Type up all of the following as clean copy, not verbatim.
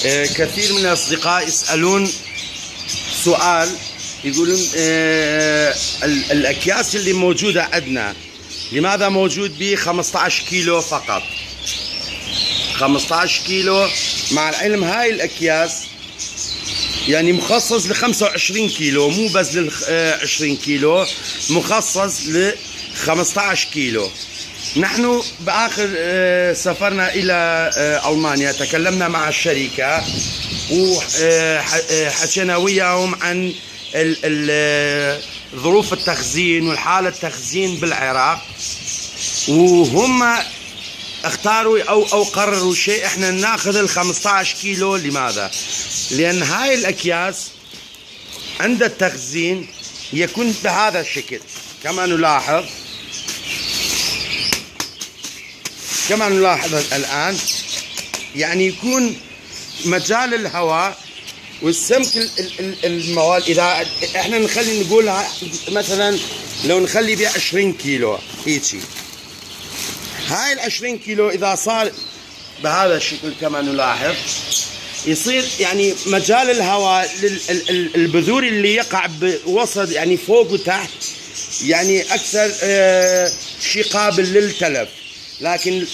كثير من الأصدقاء يسألون سؤال، يقولون الأكياس اللي موجودة عندنا لماذا موجود ب 15 كيلو فقط؟ 15 كيلو، مع العلم هاي الأكياس يعني مخصص ل 25 كيلو، مو بس لل 20 كيلو، مخصص ل 15 كيلو. نحن بآخر سفرنا إلى ألمانيا تكلمنا مع الشركة وحكينا وياهم عن ظروف التخزين والحالة التخزين بالعراق، وهم اختاروا أو قرروا شيء، احنا ناخذ ال 15 كيلو. لماذا؟ لأن هاي الأكياس عند التخزين يكون بهذا الشكل كما نلاحظ الآن، يعني يكون مجال الهواء والسمك المواد. إذا احنا نخلي نقول مثلا لو نخلي بها 20 كيلو هيجي، هاي ال 20 كيلو إذا صار بهذا الشكل كما نلاحظ، يصير يعني مجال الهواء البذور اللي يقع بوسط يعني فوق وتحت يعني أكثر شيء قابل للتلف. لكن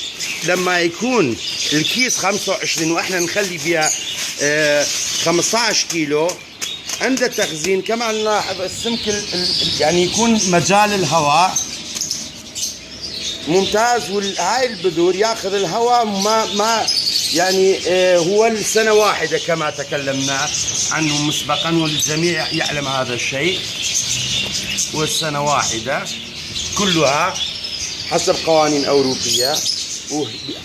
لما يكون الكيس 25 واحنا نخلي بها 15 كيلو عند التخزين كما نلاحظ السمك يعني يكون مجال الهواء ممتاز، وهاي البذور ياخذ الهواء ما يعني هو السنة واحدة كما تكلمنا عنه مسبقا، والجميع يعلم هذا الشيء، والسنة واحدة كلها حسب قوانين أوروبية.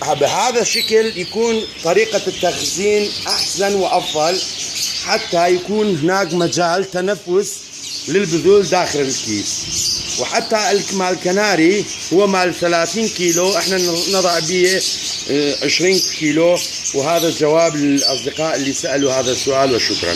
وبهذا الشكل يكون طريقة التخزين أحسن وأفضل، حتى يكون هناك مجال تنفس للبذور داخل الكيس. وحتى مال كناري هو مال 30 كيلو احنا نضع به 20 كيلو. وهذا الجواب للأصدقاء اللي سألوا هذا السؤال، وشكرا.